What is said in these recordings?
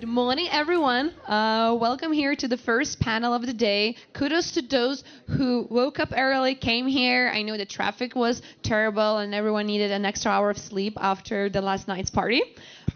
morning, everyone. Welcome here to the first panel of the day. Kudos to those who woke up early, came here. I know the traffic was terrible and everyone needed an extra hour of sleep after the last night's party.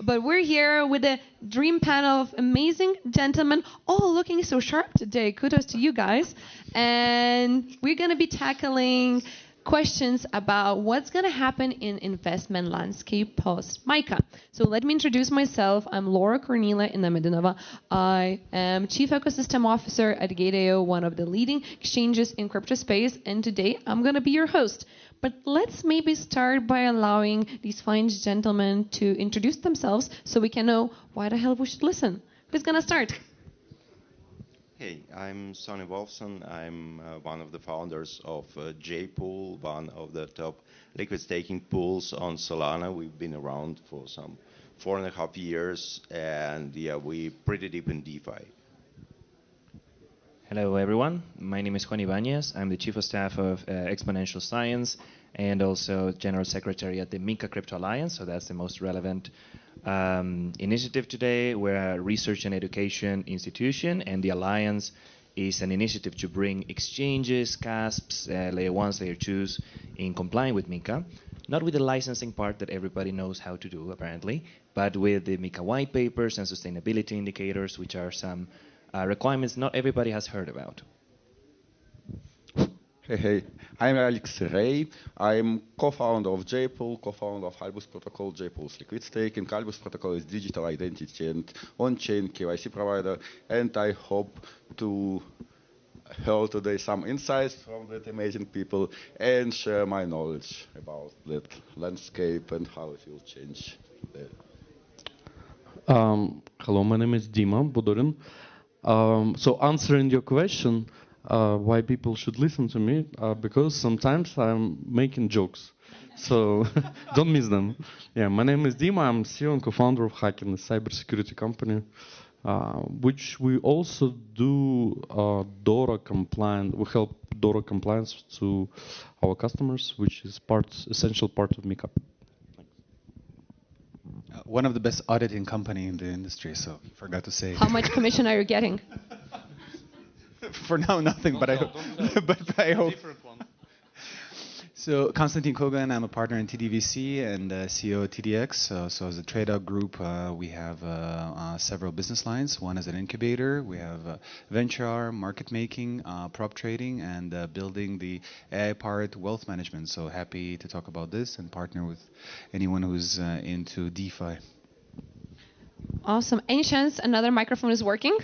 But we're here with a dream panel of amazing gentlemen, all looking so sharp today. Kudos to you guys. And we're going to be tackling questions about what's going to happen in investment landscape post-MiCA. So let me introduce myself. I'm Laura Cornelia Medinova. I am Chief Ecosystem Officer at Gate.io, one of the leading exchanges in crypto space, and today I'm going to be your host. But let's maybe start by allowing these fine gentlemen to introduce themselves so we can know why the hell we should listen. Who's going to start? Hey, I'm Sonny Wolfson. I'm one of the founders of JPool, one of the top liquid staking pools on Solana. We've been around for some 4.5 years, and yeah, we're pretty deep in DeFi. Hello, everyone. My name is Juan Ibanez. I'm the Chief of Staff of Exponential Science and also General Secretary at the MiCA Crypto Alliance, so that's the most relevant initiative today. We're a research and education institution, and the Alliance is an initiative to bring exchanges, CASPs, layer 1s, layer 2s in complying with MiCA. Not with the licensing part that everybody knows how to do, apparently, but with the MiCA white papers and sustainability indicators, which are some requirements not everybody has heard about. Hey, I'm Alex Ray. I'm co-founder of JPool, co-founder of Albus Protocol. JPool is liquid staking. Albus Protocol is digital identity and on-chain KYC provider. And I hope to hear today some insights from that amazing people and share my knowledge about that landscape and how it will change. Hello, my name is Dima Budorin. So answering your question, why people should listen to me, because sometimes I'm making jokes, so don't miss them. Yeah, my name is Dima. I'm CEO and co-founder of Hacking, a cybersecurity company, which we also do DORA compliant. We help DORA compliance to our customers, which is essential part of MiCA. One of the best auditing company in the industry, so forgot to say. How much commission are you getting? For now, nothing, but I hope. So, Konstantin Kogan, I'm a partner in TDVC and CEO of TDX. So as a TradeOut group, we have several business lines. One is an incubator. We have venture, market making, prop trading, and building the AI-powered wealth management. So happy to talk about this and partner with anyone who's into DeFi. Awesome. Any chance another microphone is working?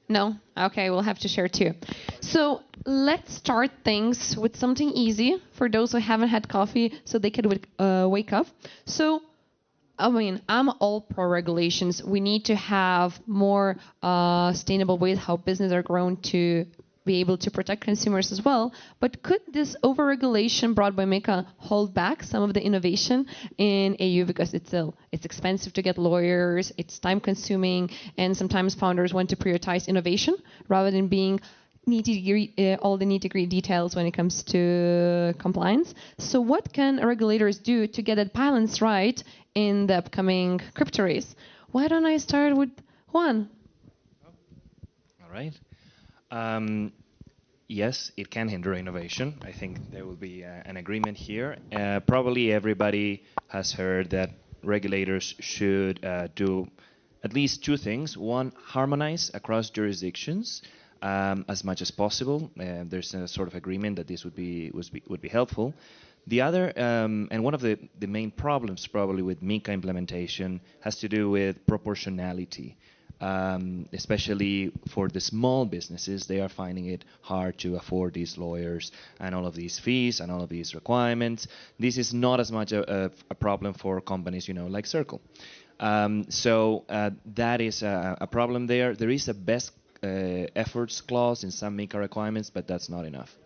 No? Okay, we'll have to share too. So let's start things with something easy for those who haven't had coffee so they could wake up. So, I mean, I'm all pro regulations. We need to have more sustainable ways how businesses are grown to be able to protect consumers as well. But could this over-regulation brought by MiCA hold back some of the innovation in AU because it's expensive to get lawyers, it's time-consuming, and sometimes founders want to prioritize innovation rather than being all the nitty-gritty details when it comes to compliance. So what can regulators do to get that balance right in the upcoming crypto race? Why don't I start with Juan? All right. Yes, it can hinder innovation. I think there will be an agreement here. Probably everybody has heard that regulators should do at least two things. One, harmonize across jurisdictions as much as possible. There's a sort of agreement that this would be helpful. The other, and one of the main problems probably with MiCA implementation has to do with proportionality. Especially for the small businesses, they are finding it hard to afford these lawyers and all of these fees and all of these requirements. This is not as much a problem for companies, like Circle. So that is a problem there. There is a best efforts clause in some MiCA requirements, but that's not enough.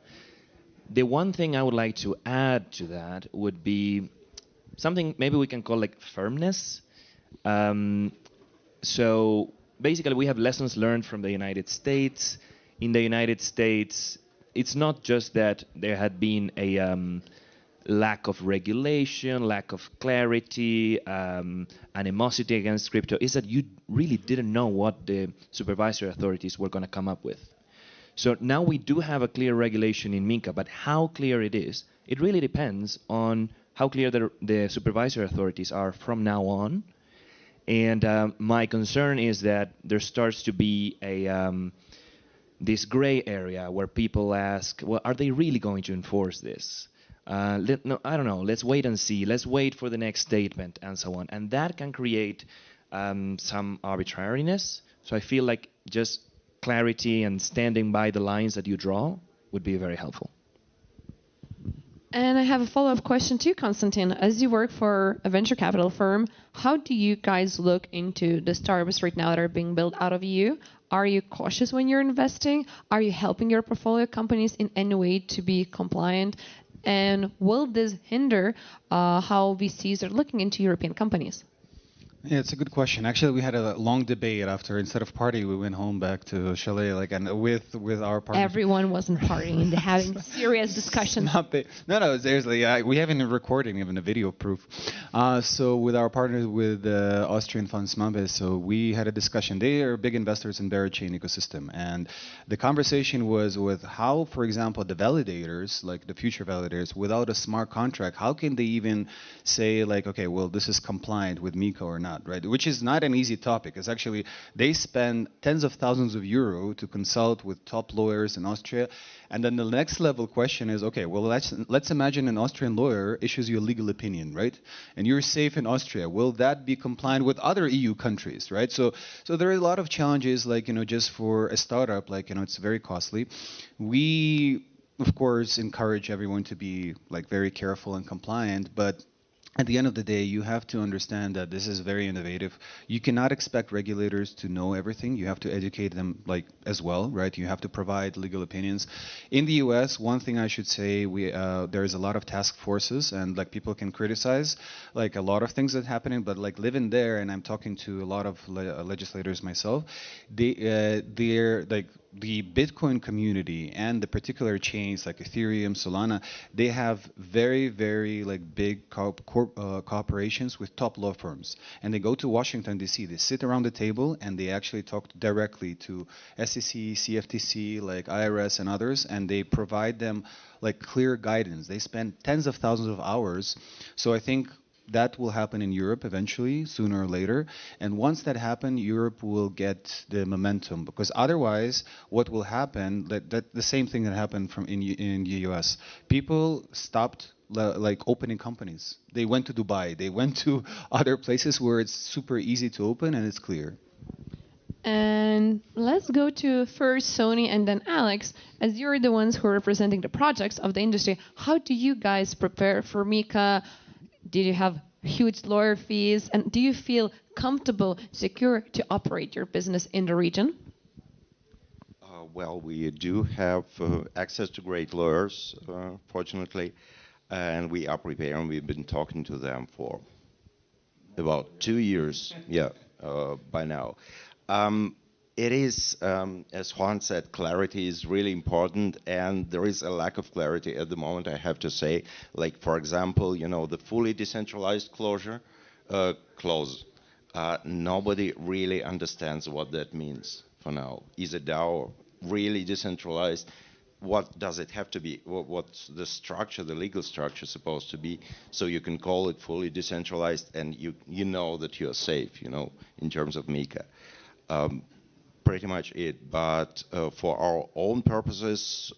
The one thing I would like to add to that would be something maybe we can call like firmness. So basically, we have lessons learned from the United States. In the United States, it's not just that there had been lack of regulation, lack of clarity, animosity against crypto, is that you really didn't know what the supervisory authorities were going to come up with. So now we do have a clear regulation in MiCA, but how clear it is, it really depends on how clear the supervisory authorities are from now on. And my concern is that there starts to be this gray area where people ask, well, are they really going to enforce this? No, I don't know, let's wait and see. Let's wait for the next statement and so on. And that can create some arbitrariness. So I feel like just clarity and standing by the lines that you draw would be very helpful. And I have a follow-up question too, Konstantin. As you work for a venture capital firm, how do you guys look into the startups right now that are being built out of EU? Are you cautious when you're investing? Are you helping your portfolio companies in any way to be compliant? And will this hinder how VCs are looking into European companies? Yeah, it's a good question. Actually, we had a long debate after. Instead of party, we went home back to chalet, and with our partners. Everyone wasn't partying; they're having serious discussions. No, seriously. We have a recording, even a video proof. So with our partners, with Austrian fund Smambes, so we had a discussion. They are big investors in Chain ecosystem, and the conversation was with how, for example, the validators, like the future validators, without a smart contract, how can they even say okay, well, this is compliant with MiCA or not? Right, which is not an easy topic. It's actually, they spend tens of thousands of euros to consult with top lawyers in Austria. And then the next level question is, okay, well, let's imagine an Austrian lawyer issues you a legal opinion, right? And you're safe in Austria. Will that be compliant with other EU countries, right? So there are a lot of challenges, just for a startup, it's very costly. We, of course, encourage everyone to be very careful and compliant, but at the end of the day, you have to understand that this is very innovative. You cannot expect regulators to know everything. You have to educate them as well, right? You have to provide legal opinions. In the US, one thing I should say, there is a lot of task forces, and people can criticize a lot of things that are happening, but living there, and I'm talking to a lot of legislators myself, they're the Bitcoin community and the particular chains like Ethereum, Solana, they have very, very big cooperations with top law firms. And they go to Washington, D.C., they sit around the table and they actually talk directly to SEC, CFTC, IRS and others, and they provide them clear guidance. They spend tens of thousands of hours. So I think that will happen in Europe eventually, sooner or later. And once that happens, Europe will get the momentum. Because otherwise, what will happen, that the same thing that happened in the US. People stopped opening companies. They went to Dubai. They went to other places where it's super easy to open and it's clear. And let's go to first Sony and then Alex. As you're the ones who are representing the projects of the industry, how do you guys prepare for MiCA? Did you have huge lawyer fees? And do you feel comfortable, secure to operate your business in the region? Well, we do have access to great lawyers, fortunately, and we are preparing. We've been talking to them for about 2 years, by now. It is, as Juan said, clarity is really important, and there is a lack of clarity at the moment, I have to say. For example, the fully decentralized clause. Nobody really understands what that means for now. Is a DAO really decentralized? What does it have to be? What's the structure, the legal structure supposed to be, so you can call it fully decentralized and you know that you're safe, in terms of MiCA. Pretty much it, but for our own purposes,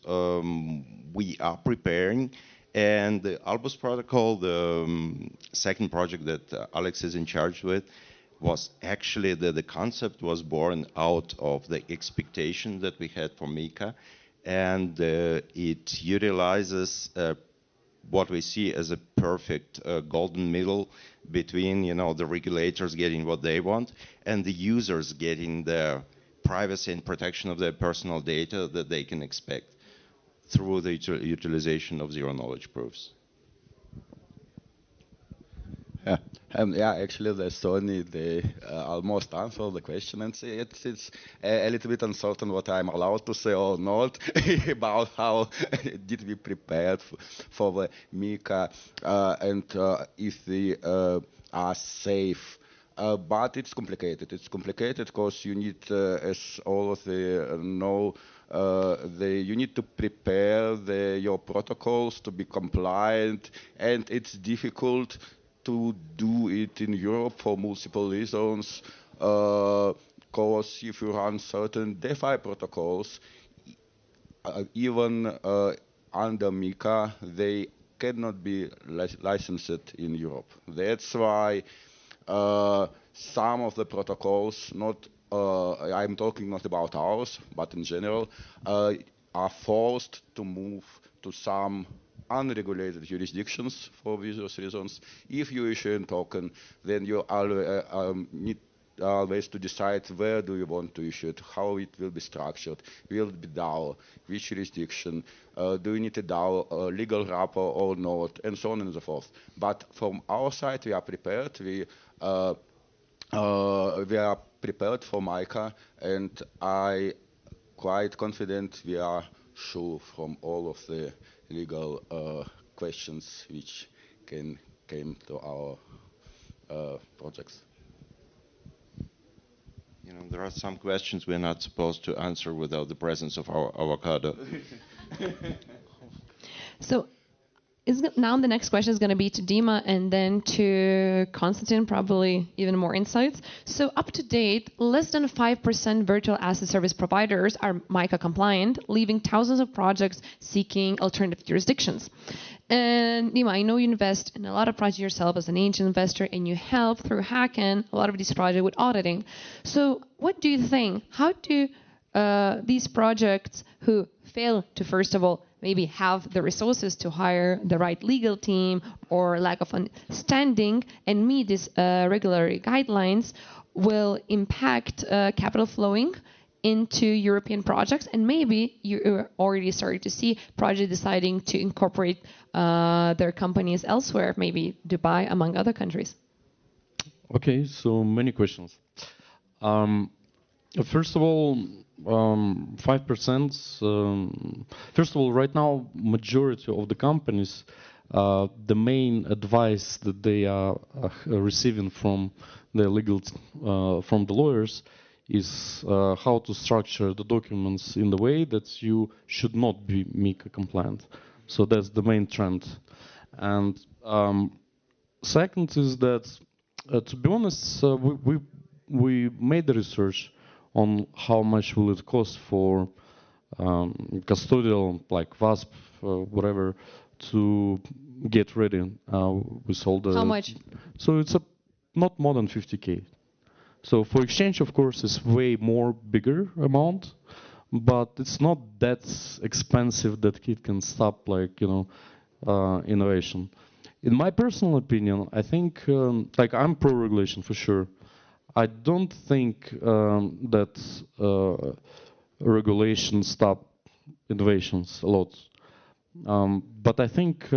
we are preparing, and the Albus protocol, the second project that Alex is in charge with, was actually the concept was born out of the expectation that we had for MiCA, and it utilizes what we see as a perfect golden middle between the regulators getting what they want and the users getting the privacy and protection of their personal data that they can expect through the utilization of zero-knowledge proofs. Yeah, actually, the Sony, they almost answered the question, and it's a little bit uncertain what I'm allowed to say or not about how did we prepare for the MiCA and if they are safe. But it's complicated. It's complicated because you need, as all of the know, you need to prepare your protocols to be compliant, and it's difficult to do it in Europe for multiple reasons. Because if you run certain DeFi protocols, even under MiCA, they cannot be licensed in Europe. That's why some of the protocols, I'm talking not about ours, but in general, are forced to move to some unregulated jurisdictions for various reasons. If you issue a token, then you need always to decide where do you want to issue it, how it will be structured, will it be DAO, which jurisdiction, do you need a DAO legal wrapper or not, and so on and so forth. But from our side, we are prepared. We are prepared for MiCA, and I quite confident we are sure from all of the legal questions which came to our projects. You know, there are some questions we're not supposed to answer without the presence of our avocado. So now the next question is going to be to Dima and then to Konstantin, probably even more insights. So up to date, less than 5% virtual asset service providers are MiCA compliant, leaving thousands of projects seeking alternative jurisdictions. And Dima, I know you invest in a lot of projects yourself as an angel investor, and you help through Hacken a lot of these projects with auditing. So what do you think? How do these projects who fail to, first of all, maybe have the resources to hire the right legal team or lack of understanding and meet these regulatory guidelines will impact capital flowing into European projects? And maybe you already started to see projects deciding to incorporate their companies elsewhere, maybe Dubai, among other countries. Okay, so many questions. First of all, 5%. First of all, right now, majority of the companies, the main advice that they are receiving from the from the lawyers is how to structure the documents in the way that you should not be MiCA compliant. So that's the main trend. And second is that, to be honest, we made the research on how much will it cost for custodial, like VASP, whatever, to get ready with all the... How much? So it's not more than 50K. So for exchange, of course, it's way more bigger amount, but it's not that expensive that it can stop, like, innovation. In my personal opinion, I think, like, I'm pro-regulation for sure. I don't think that regulation stop innovations a lot, but I think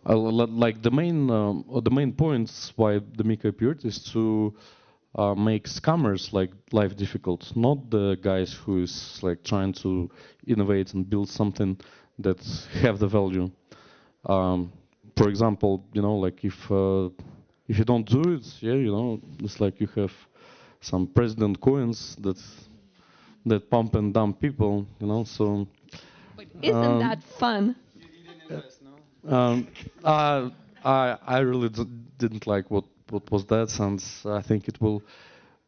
like the main points why the MiCA appeared is to make scammers like life difficult, not the guys who is like trying to innovate and build something that have the value. For example, like if you don't do it, yeah, it's like you have some president coins that pump and dump people, so. But isn't that fun? I really didn't like what was that, and I think it will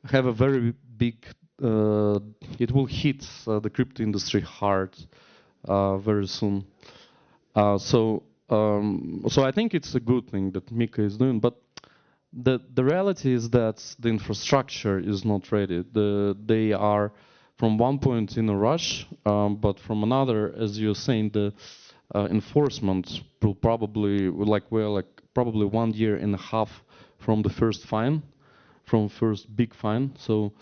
have a very big, it will hit the crypto industry hard very soon. So I think it's a good thing that MiCA is doing, but the reality is that the infrastructure is not ready. They are from one point in a rush, but from another, as you're saying, the enforcement will probably probably 1.5 years from the first fine, from first big fine. So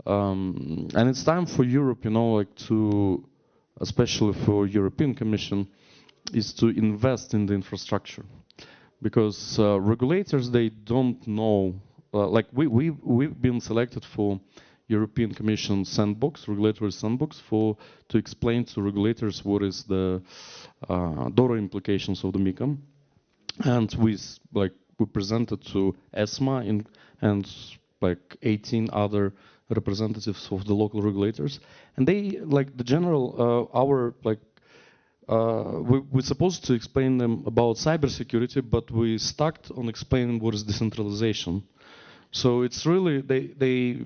and it's time for Europe, like to, especially for European Commission, is to invest in the infrastructure, because regulators, they don't know. Like we've been selected for European Commission sandbox, regulatory sandbox, to explain to regulators what is the DORA implications of the MiCA, and we presented to ESMA and like 18 other representatives of the local regulators, and they like the general we're supposed to explain them about cybersecurity, but we stuck on explaining what is decentralization. So it's really they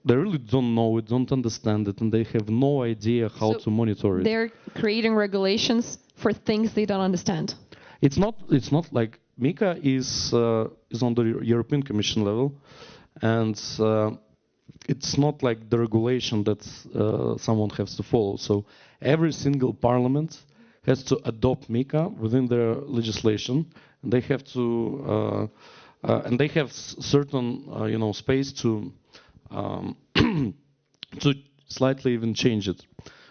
really don't know it, don't understand it, and they have no idea how to monitor it. They're creating regulations for things they don't understand. It's not like MiCA is on the European Commission level, and it's not like the regulation that someone has to follow. So every single parliament has to adopt MiCA within their legislation, and they have to and they have certain space to to slightly even change it.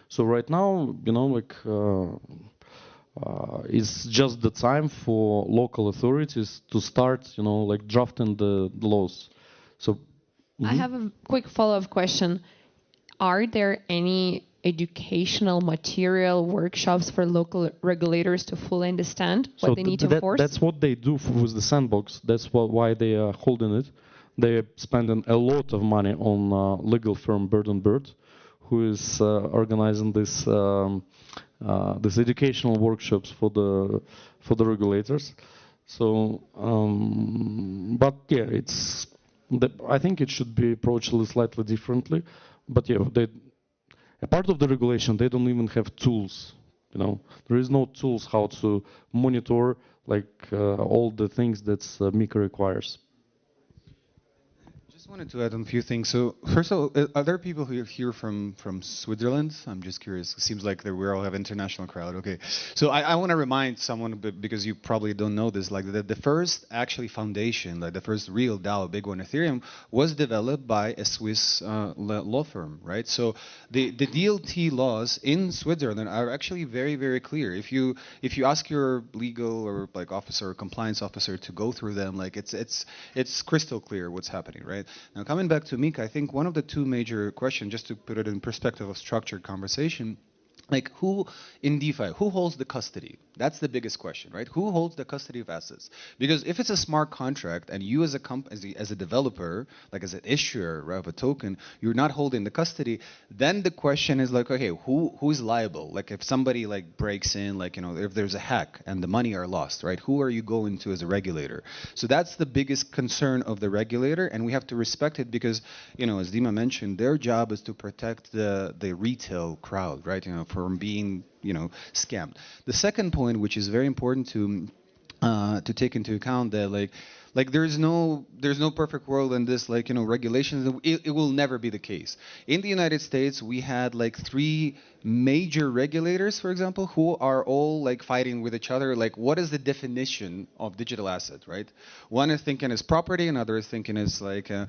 So right now, it's just the time for local authorities to start, drafting the laws. So I have a quick follow-up question. Are there any educational material workshops for local regulators to fully understand what they need to enforce? That's what they do with the sandbox. That's why they are holding it. They are spending a lot of money on legal firm Bird & Bird, who is organizing this educational workshops for the regulators. So, but yeah, I think it should be approached slightly differently. But yeah, a part of the regulation, they don't even have tools. There is no tools how to monitor all the things that MiCA requires. I wanted to add on a few things. So first of all, are there people who are here from Switzerland? I'm just curious. It seems like we all have international crowd. Okay. So I want to remind someone, because you probably don't know this, like the first actually foundation, like the first real DAO, big one, Ethereum, was developed by a Swiss law firm, right? So the DLT laws in Switzerland are actually very, very clear. If you ask your legal or officer or compliance officer to go through them, it's crystal clear what's happening, right? Now, coming back to MiCA, I think one of the two major questions, just to put it in perspective of structured conversation, who in DeFi, who holds the custody? That's the biggest question, right? Who holds the custody of assets? Because if it's a smart contract and you as a developer, as an issuer of a token, you're not holding the custody, then the question is okay, who is liable? If somebody breaks in, if there's a hack and the money are lost, right? Who are you going to as a regulator? So that's the biggest concern of the regulator, and we have to respect it because, as Dima mentioned, their job is to protect the retail crowd, right? From being scammed. The second point, which is very important to take into account, that there's no perfect world in this, regulations. It will never be the case. In the United States, we had 3 major regulators, for example, who are all fighting with each other. What is the definition of digital asset, right? One is thinking as property, another is thinking as a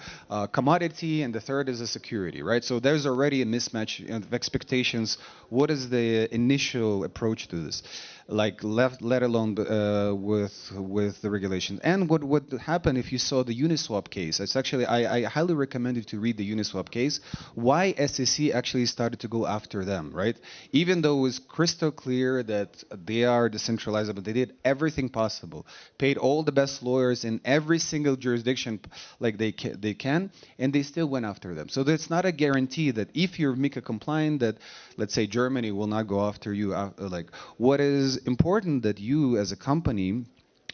commodity, and the third is a security, right? So there's already a mismatch of expectations. What is the initial approach to this? Let alone with the regulations. And what would happen if you saw the Uniswap case? It's actually, I highly recommend you to read the Uniswap case, why SEC actually started to go after them, right? Even though it was crystal clear that they are decentralized, but they did everything possible, paid all the best lawyers in every single jurisdiction they can, and they still went after them. So that's not a guarantee that if you're MiCA compliant, that, let's say, Germany will not go after you. What is important that you as a company,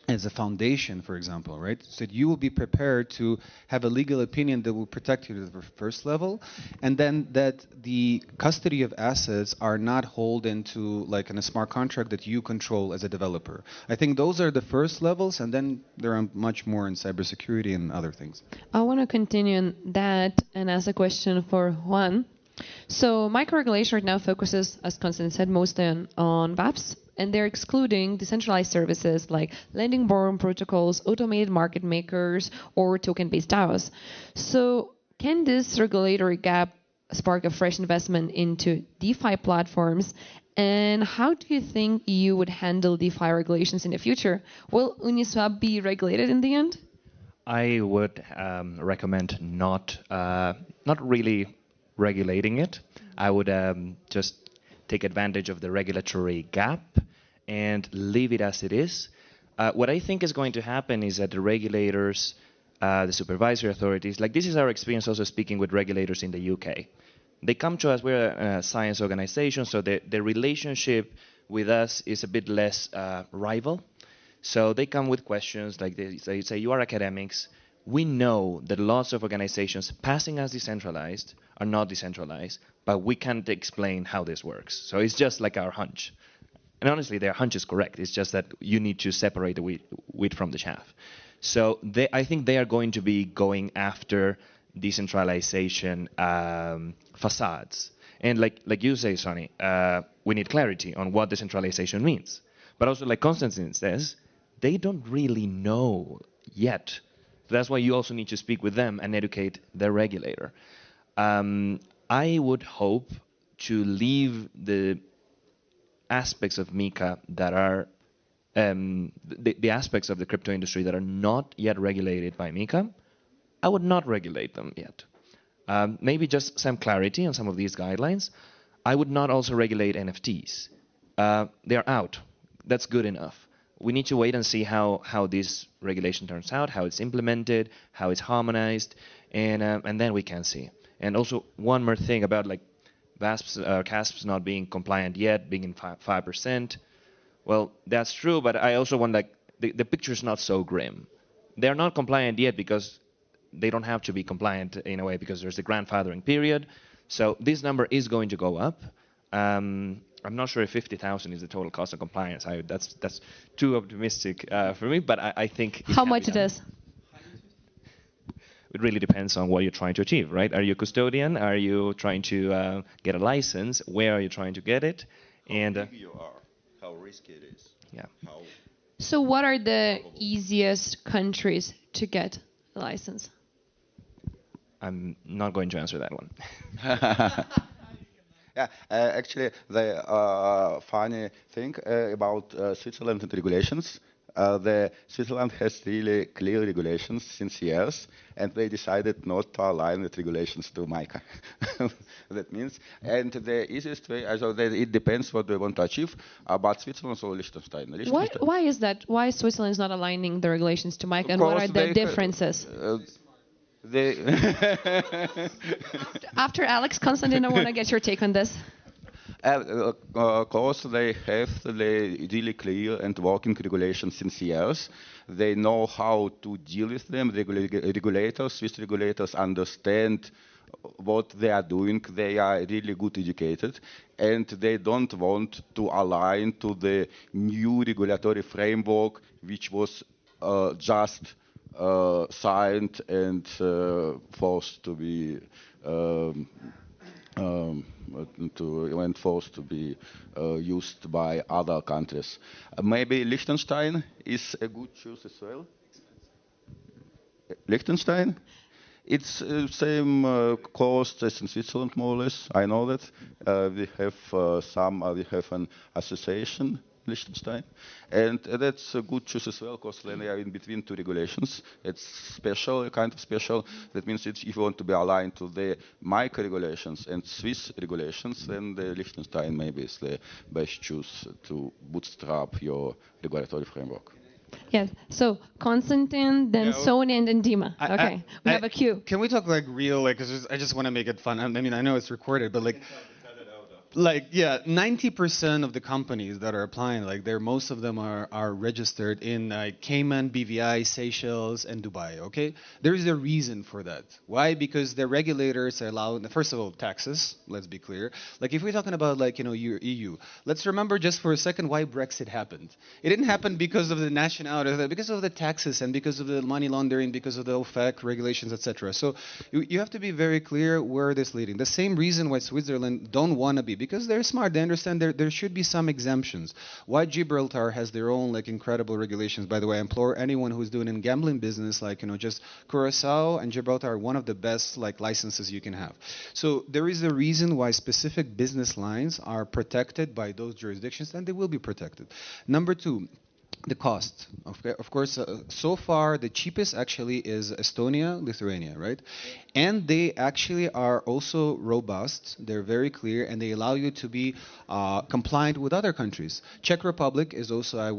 as a foundation, for example, right, so that you will be prepared to have a legal opinion that will protect you at the first level, and then that the custody of assets are not held into in a smart contract that you control as a developer. I think those are the first levels, and then there are much more in cybersecurity and other things. I want to continue on that and ask a question for Juan. So microregulation right now focuses, as Konstantin said, mostly on VAPs, and they're excluding decentralized services like lending borrowing protocols, automated market makers, or token-based DAOs. So can this regulatory gap spark a fresh investment into DeFi platforms? And how do you think you would handle DeFi regulations in the future? Will Uniswap be regulated in the end? I would recommend not really regulating it. I would just take advantage of the regulatory gap and leave it as it is. What I think is going to happen is that the regulators, the supervisory authorities, like this is our experience also speaking with regulators in the UK. They come to us, we're a science organization, so the relationship with us is a bit less rival. So they come with questions like they say, you are academics. We know that lots of organizations passing as decentralized are not decentralized, but we can't explain how this works. So it's just like our hunch. And honestly, their hunch is correct. It's just that you need to separate the wheat from the chaff. So I think they are going to be going after decentralization facades. And like you say, Sonny, we need clarity on what decentralization means. But also, like Konstantin says, they don't really know yet. That's why you also need to speak with them and educate their regulator. I would hope to leave the aspects of MiCA that are the aspects of the crypto industry that are not yet regulated by MiCA. I would not regulate them yet. Maybe just some clarity on some of these guidelines. I would not also regulate NFTs. They're out. That's good enough. We need to wait and see how this regulation turns out, how it's implemented, how it's harmonized, and then we can see. And also one more thing about like VASPs or CASPs not being compliant yet, being in 5%. Well, that's true, but I also want like the picture's not so grim. They're not compliant yet because they don't have to be compliant in a way because there's a grandfathering period. So this number is going to go up. I'm not sure if 50,000 is the total cost of compliance. That's too optimistic for me, but I think how much it is. It really depends on what you're trying to achieve, right? Are you a custodian? Are you trying to get a license? Where are you trying to get it? How big you are, how risky it is. Yeah. So what are the easiest countries to get a license? I'm not going to answer that one. Yeah, actually, the funny thing about Switzerland and regulations, the Switzerland has really clear regulations since years, and they decided not to align with regulations to MiCA. That means, and the easiest way, it depends what they want to achieve, but Switzerland or Liechtenstein. Why is that? Why Switzerland is not aligning the regulations to MiCA, and what are the differences? After Alex, Konstantin, I want to get your take on this. Of course, they have the really clear and working regulations since years. They know how to deal with them. Swiss regulators understand what they are doing. They are really good educated, and they don't want to align to the new regulatory framework, which was just signed and forced to be used by other countries. Maybe Liechtenstein is a good choice as well. Liechtenstein? It's same cost as in Switzerland, more or less. I know that. We have an association, Liechtenstein, and that's a good choice as well, because when they are in between two regulations, it's special, kind of special. That means if you want to be aligned to the MiCA regulations and Swiss regulations, then the Liechtenstein maybe is the best choice to bootstrap your regulatory framework. Yes. So Konstantin, then Sony, and then Dima. Okay. We have a queue. Can we talk like real? Like, I just want to make it fun. I mean, I know it's recorded, but like, yeah, 90% of the companies that are applying, like, most of them are registered in Cayman, BVI, Seychelles, and Dubai. Okay, there is a reason for that. Why? Because the regulators allow, first of all, taxes. Let's be clear. Like, if we're talking about your EU, let's remember just for a second why Brexit happened. It didn't happen because of the nationality, because of the taxes and because of the money laundering, because of the OFAC regulations, etc. So you have to be very clear where this leading. The same reason why Switzerland don't want to be, because they're smart. They understand there should be some exemptions. Why Gibraltar has their own like incredible regulations. By the way, I implore anyone who's doing a gambling business, like just Curacao and Gibraltar are one of the best like licenses you can have. So there is a reason why specific business lines are protected by those jurisdictions, and they will be protected. Number two, the cost. Of course, so far the cheapest actually is Estonia, Lithuania, right? And they actually are also robust. They're very clear, and they allow you to be compliant with other countries. Czech Republic is also, I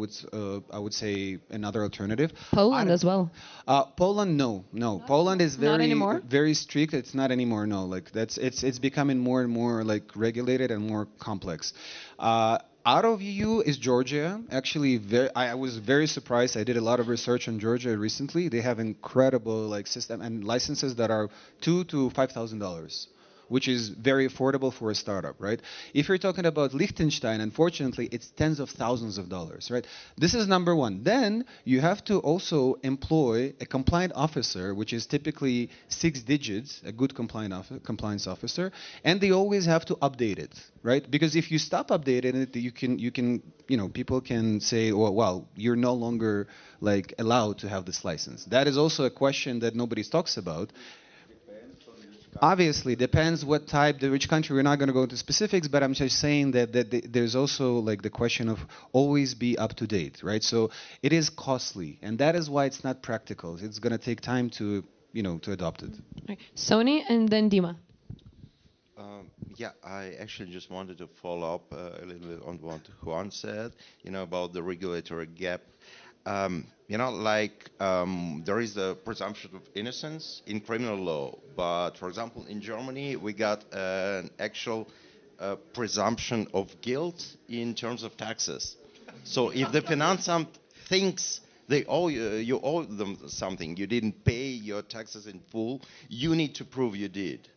would say, another alternative. Poland as well. Poland, no. Poland is Not anymore? very strict. It's not anymore. No, like it's becoming more and more like regulated and more complex. Out of EU is Georgia. Actually, I was very surprised. I did a lot of research on Georgia recently. They have incredible like system and licenses that are $2,000 to $5,000, which is very affordable for a startup, right? If you're talking about Liechtenstein, unfortunately, it's tens of thousands of dollars, right? This is number one. Then you have to also employ a compliant officer, which is typically 6 digits, a good compliance officer, and they always have to update it, right? Because if you stop updating it, you can people can say, oh, well, you're no longer like allowed to have this license. That is also a question that nobody talks about. Obviously, depends what type, which country. We're not going to go into specifics, but I'm just saying that there's also like the question of always be up to date, right? So it is costly, and that is why it's not practical. It's going to take time to adopt it. Right. Sony and then Dima. Yeah, I actually just wanted to follow up a little bit on what Juan said, about the regulatory gap. There is a presumption of innocence in criminal law, but for example, in Germany, we got an actual presumption of guilt in terms of taxes. So if the Finanzamt thinks they owe you owe them something, you didn't pay your taxes in full, you need to prove you did.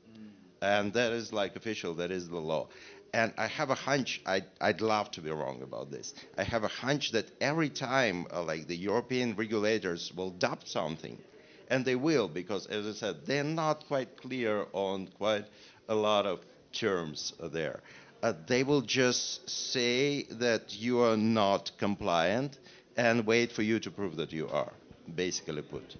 And that is like official, that is the law. And I have a hunch, I'd love to be wrong about this. I have a hunch that every time the European regulators will adopt something, and they will, because as I said, they're not quite clear on quite a lot of terms there. They will just say that you are not compliant and wait for you to prove that you are, basically put.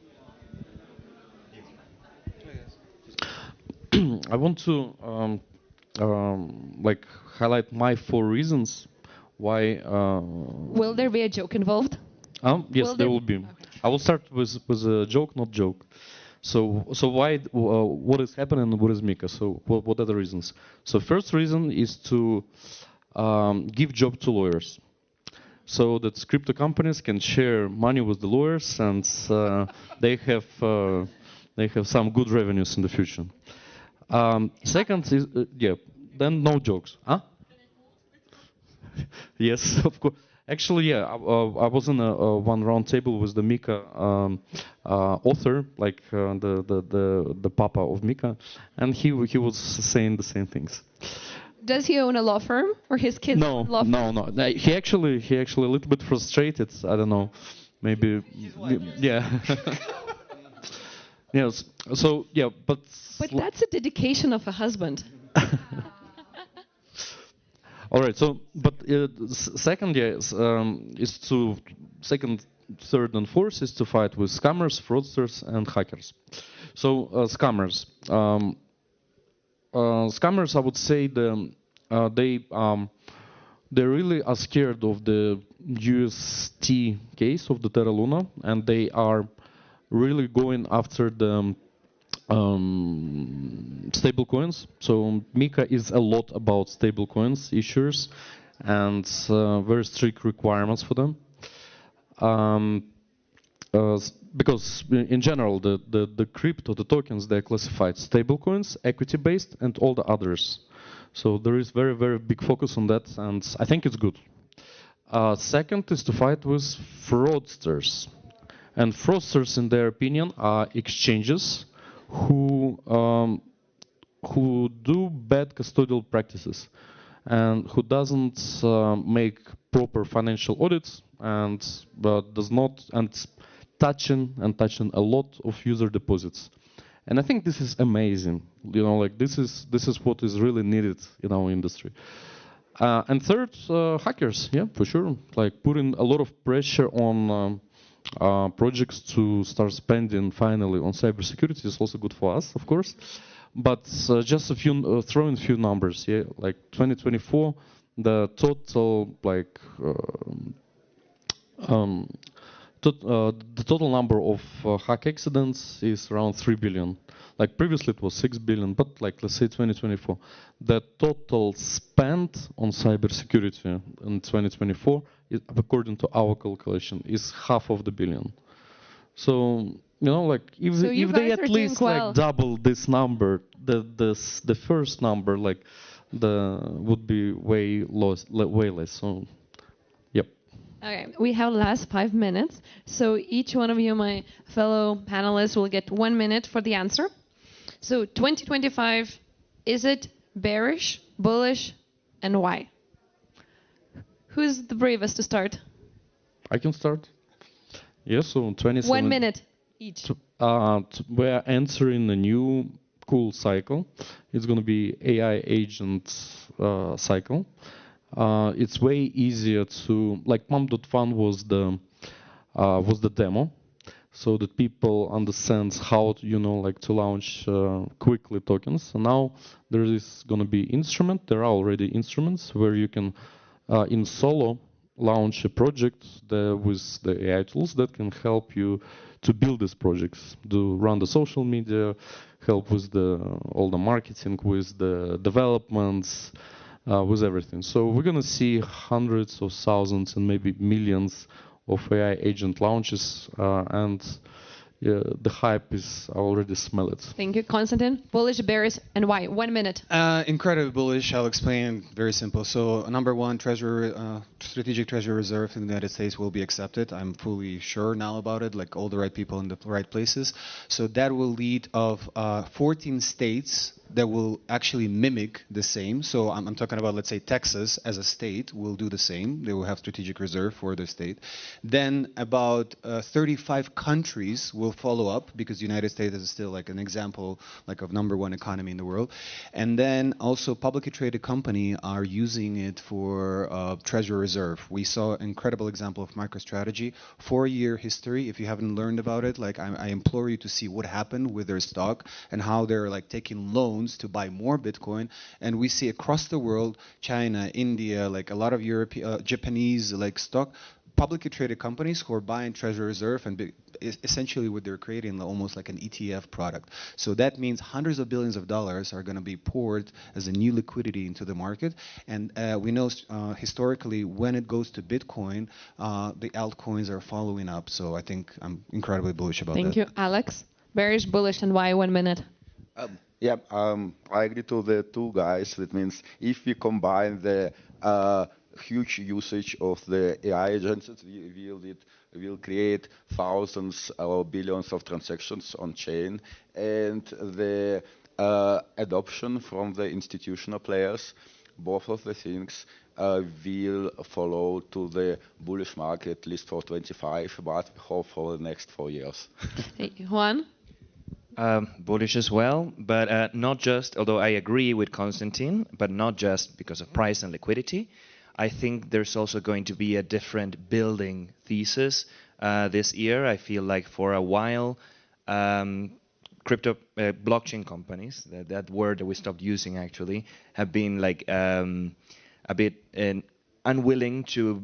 I want to highlight my 4 reasons why. Will there be a joke involved? Yes, there will be. Okay. I will start with a joke, not joke. So why? What is happening with MiCA? So what are the reasons? So first reason is to give job to lawyers, so that crypto companies can share money with the lawyers, and they have some good revenues in the future. Second is then no jokes, huh? Yes, of course. Actually, yeah, I was in one round table with the MiCA author, like the papa of MiCA, and he was saying the same things. Does he own a law firm, or his kids no, law firm? No. He actually a little bit frustrated. I don't know, maybe yeah. Yes. So yeah, but that's a dedication of a husband. All right. So, but second, third, and fourth is to fight with scammers, fraudsters, and hackers. So, scammers. Scammers, I would say, they really are scared of the UST case of the Terra Luna, and they are really going after the stable coins. So MiCA is a lot about stable coins issuers and very strict requirements for them. Because in general, the crypto, the tokens, they're classified stable coins, equity based, and all the others. So there is very, very big focus on that, and I think it's good. Second is to fight with fraudsters. And fraudsters, in their opinion, are exchanges who do bad custodial practices and who doesn't make proper financial audits and does not touching a lot of user deposits. And I think this is amazing. You know, like this is what is really needed in our industry. And third, hackers, yeah, for sure. Like putting a lot of pressure on projects to start spending finally on cybersecurity is also good for us, of course. But just a few, throwing a few numbers, yeah, like 2024, the total like the total number of hack accidents is around 3 billion. Like previously it was 6 billion, but like let's say 2024, the total spent on cybersecurity in 2024, according to our calculation, is half of the billion. So you know, like if they at least like double this number, the first number like would be way less. So yep. Okay, we have last 5 minutes. So each one of you, my fellow panelists, will get 1 minute for the answer. So 2025, is it bearish, bullish, and why? Who's the bravest to start? I can start. Yes, so 27. 1 minute each. We're entering a new cool cycle. It's going to be AI agent cycle. It's way easier to, like Mom.Fun was the demo, so that people understand how to, you know, like to launch quickly tokens. So now there is going to be instrument. There are already instruments where you can in solo launch a project with the AI tools that can help you to build these projects, to run the social media, help with all the marketing, with the developments, with everything. So we're going to see hundreds of thousands and maybe millions of AI agent launches, and the hype is, I already smell it. Thank you. Konstantin, bullish, bearish, and why? 1 minute. Incredibly bullish. I'll explain. Very simple. So number one, strategic treasury reserve in the United States will be accepted. I'm fully sure now about it, like all the right people in the right places. So that will lead of 14 states that will actually mimic the same. So I'm talking about, let's say, Texas as a state will do the same. They will have strategic reserve for their state. Then about 35 countries will follow up, because the United States is still like an example like of #1 economy in the world. And then also publicly traded company are using it for treasury reserve. We saw an incredible example of MicroStrategy, 4-year history. If you haven't learned about it, like I implore you to see what happened with their stock and how they're like taking loans to buy more Bitcoin. And we see across the world, China, India, like a lot of European, Japanese like stock, publicly traded companies who are buying treasury reserve, and essentially what they're creating almost like an ETF product. So that means hundreds of billions of dollars are going to be poured as a new liquidity into the market. And we know historically when it goes to Bitcoin, the altcoins are following up. So I think I'm incredibly bullish about that. Thank you. Alex, bearish, bullish, and why? 1 minute. Yeah, I agree to the two guys. That means if we combine the huge usage of the AI agents, we will create thousands or billions of transactions on chain, and the adoption from the institutional players, both of the things will follow to the bullish market, at least for 25, but we hope for the next 4 years. Juan? Bullish as well, but not just, although I agree with Konstantin, but not just because of price and liquidity. I think there's also going to be a different building thesis this year. I feel like for a while, crypto blockchain companies, that word that we stopped using actually, have been like a bit unwilling to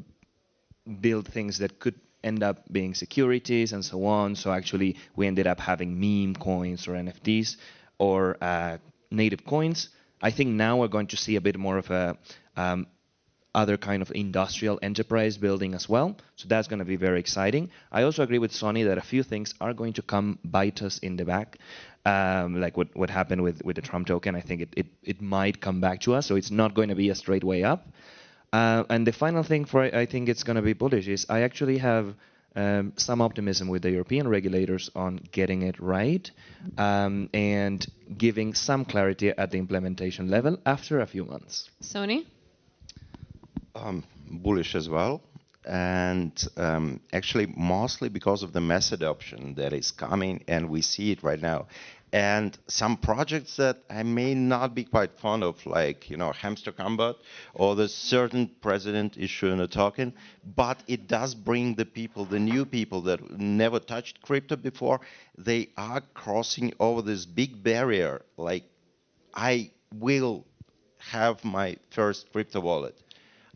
build things that could end up being securities and so on. So actually we ended up having meme coins or NFTs or native coins. I think now we're going to see a bit more of a other kind of industrial enterprise building as well. So that's going to be very exciting. I also agree with Sonny that a few things are going to come bite us in the back. Like what happened with the Trump token. I think it might come back to us. So it's not going to be a straight way up. And the final thing I think it's going to be bullish is I actually have some optimism with the European regulators on getting it right and giving some clarity at the implementation level after a few months. Sony? Bullish as well. And actually mostly because of the mass adoption that is coming, and we see it right now. And some projects that I may not be quite fond of, like, Hamster Combat, or the certain president issuing a token, but it does bring the people, the new people that never touched crypto before, they are crossing over this big barrier, like, I will have my first crypto wallet.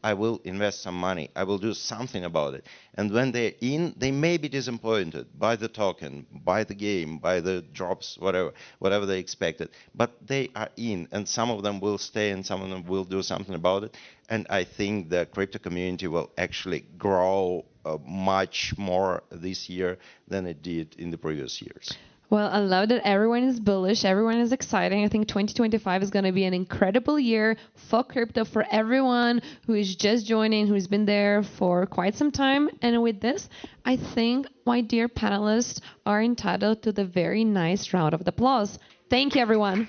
I will invest some money. I will do something about it. And when they're in, they may be disappointed by the token, by the game, by the drops, whatever they expected. But they are in, and some of them will stay, and some of them will do something about it. And I think the crypto community will actually grow much more this year than it did in the previous years. Well, I love that everyone is bullish, everyone is exciting. I think 2025 is going to be an incredible year for crypto, for everyone who is just joining, who's been there for quite some time. And with this, I think my dear panelists are entitled to the very nice round of applause. Thank you, everyone.